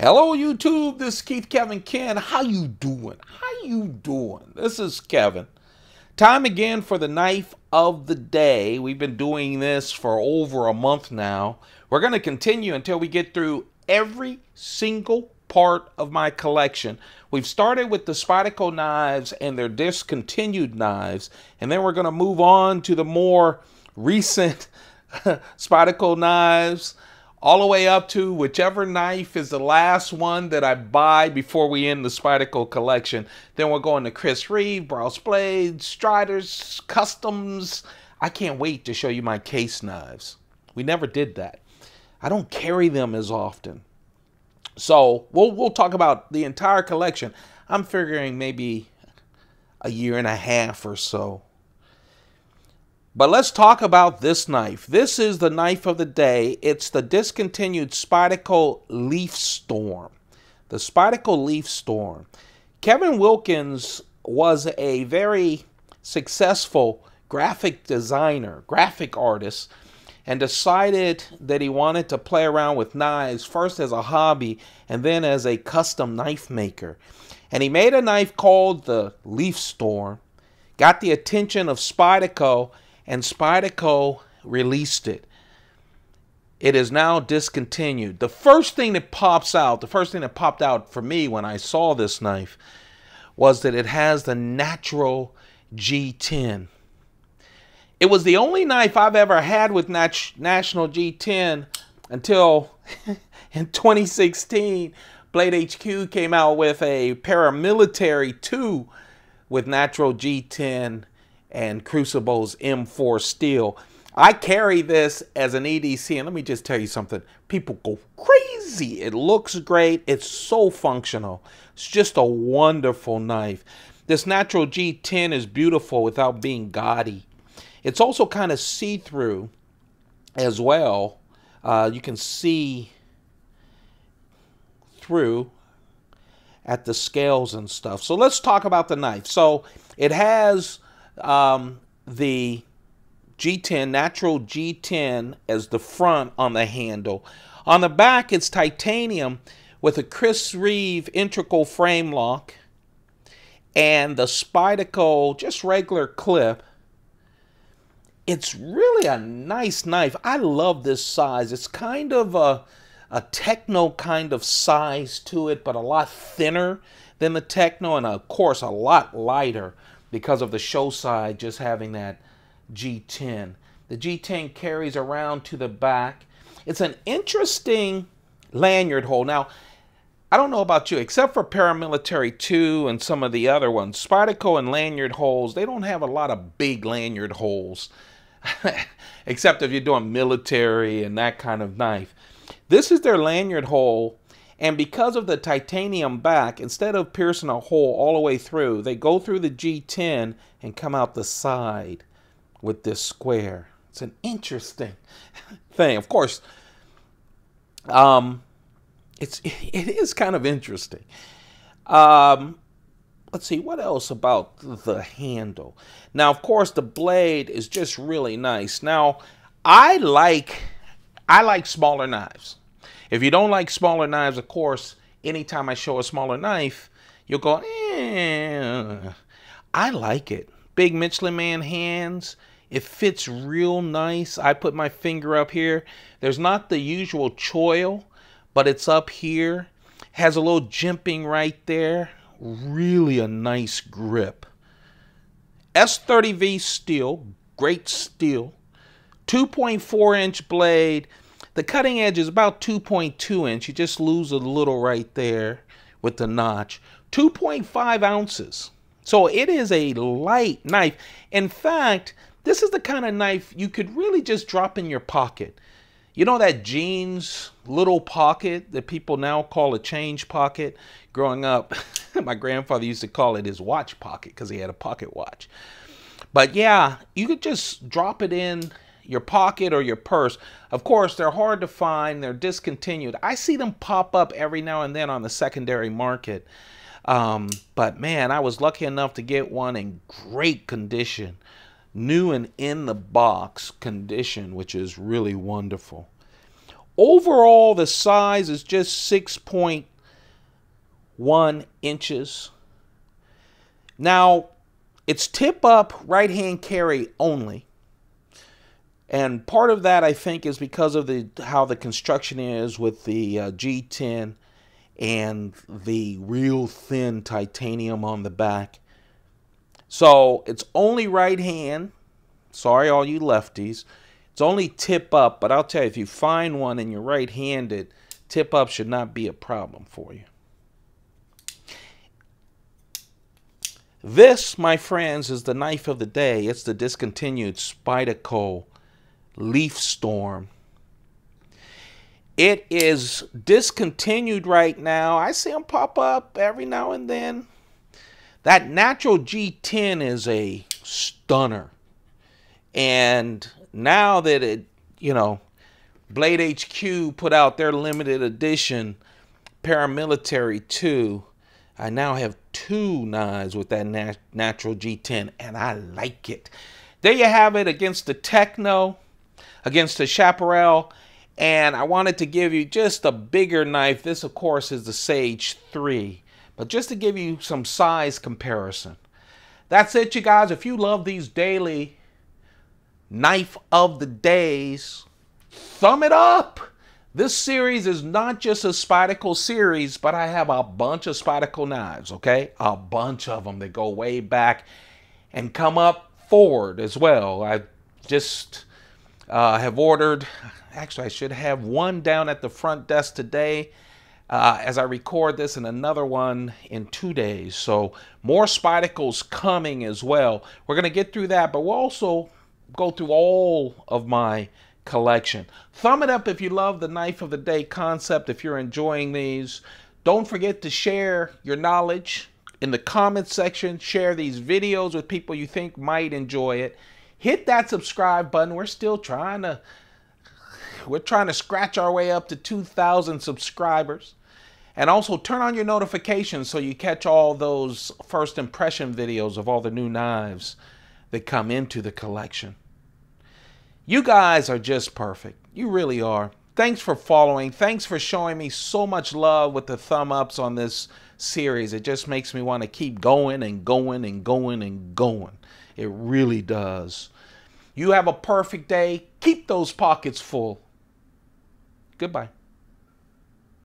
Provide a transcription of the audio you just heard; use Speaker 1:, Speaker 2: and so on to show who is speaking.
Speaker 1: Hello YouTube, this is Keith Kevin Ken. How you doing? How you doing? This is Kevin. Time again for the knife of the day. We've been doing this for over a month now. We're going to continue until we get through every single part of my collection. We've started with the Spyderco knives and their discontinued knives, and then we're going to move on to the more recent Spyderco knives, all the way up to whichever knife is the last one that I buy before we end the Spyderco collection. Then we're going to Chris Reeve, Browse Blades, Striders, Customs. I can't wait to show you my case knives. We never did that. I don't carry them as often. So we'll talk about the entire collection. I'm figuring maybe a year and a half or so. But let's talk about this knife. This is the knife of the day. It's the discontinued Spyderco Leaf Storm. The Spyderco Leaf Storm. Kevin Wilkins was a very successful graphic designer, graphic artist, and decided that he wanted to play around with knives, first as a hobby and then as a custom knife maker. And he made a knife called the Leaf Storm, got the attention of Spyderco, and Spyderco released it. It is now discontinued. The first thing that popped out for me when I saw this knife was that it has the natural G10. It was the only knife I've ever had with National G10 until in 2016, Blade HQ came out with a Paramilitary 2 with natural G10 and Crucible's M4 steel. I carry this as an EDC, and let me just tell you something. People go crazy. It looks great. It's so functional. It's just a wonderful knife. This natural G10 is beautiful without being gaudy. It's also kind of see-through as well. You can see through at the scales and stuff. So let's talk about the knife. So it has the G10, natural G10 as the front on the handle. On the back, it's titanium with a Chris Reeve integral frame lock and the Spyderco just regular clip. It's really a nice knife. I love this size. It's kind of a techno kind of size to it, but a lot thinner than the techno, and of course a lot lighter because of the show side just having that G10. The G10 carries around to the back. It's an interesting lanyard hole. Now, I don't know about you, except for Paramilitary 2 and some of the other ones, Spyderco and lanyard holes, they don't have a lot of big lanyard holes, except if you're doing military and that kind of knife. This is their lanyard hole. And because of the titanium back, instead of piercing a hole all the way through, they go through the G10 and come out the side with this square. It's an interesting thing. Of course, it is kind of interesting. Let's see, what else about the handle? Now, of course, the blade is just really nice. Now, I like smaller knives. If you don't like smaller knives, of course, anytime I show a smaller knife, you'll go, eh. I like it. Big Michelin Man hands. It fits real nice. I put my finger up here. There's not the usual choil, but it's up here. Has a little jimping right there. Really a nice grip. S30V steel. Great steel. 2.4-inch blade. The cutting edge is about 2.2 inch. You just lose a little right there with the notch. 2.5 ounces. So it is a light knife. In fact, this is the kind of knife you could really just drop in your pocket. You know that jeans little pocket that people now call a change pocket? Growing up, my grandfather used to call it his watch pocket because he had a pocket watch. But yeah, you could just drop it in your pocket or your purse. Of course, they're hard to find. They're discontinued. I see them pop up every now and then on the secondary market. But man, I was lucky enough to get one in great condition. New and in the box condition, which is really wonderful. Overall, the size is just 6.1 inches. Now, it's tip up right hand carry only. And part of that, I think, is because of how the construction is with the G10 and the real thin titanium on the back. So it's only right hand. Sorry, all you lefties. It's only tip up, but I'll tell you, if you find one and you're right-handed, tip up should not be a problem for you. This, my friends, is the knife of the day. It's the discontinued Spyderco Leaf Storm. It is discontinued right now. I see them pop up every now and then. That natural G10 is a stunner. And now that it, Blade HQ put out their limited edition Paramilitary 2, I now have 2 knives with that natural G10, and I like it. There you have it, against the Techno, against the Chaparral, and I wanted to give you just a bigger knife. This, of course, is the Sage 3, but just to give you some size comparison. That's it, you guys. If you love these daily knife of the days, thumb it up. This series is not just a Spyderco series, but I have a bunch of Spyderco knives, okay? A bunch of them that go way back and come up forward as well. I just have ordered, actually I should have one down at the front desk today as I record this, and another one in 2 days. So more Spyderco's coming as well. We're going to get through that, but we'll also go through all of my collection. Thumb it up if you love the knife of the day concept, if you're enjoying these. Don't forget to share your knowledge in the comments section. Share these videos with people you think might enjoy it. Hit that subscribe button. We're trying to scratch our way up to 2,000 subscribers. And also turn on your notifications so you catch all those first impression videos of all the new knives that come into the collection. You guys are just perfect. You really are. Thanks for following. Thanks for showing me so much love with the thumb ups on this series. It just makes me want to keep going and going and going and going. It really does. You have a perfect day. Keep those pockets full. Goodbye.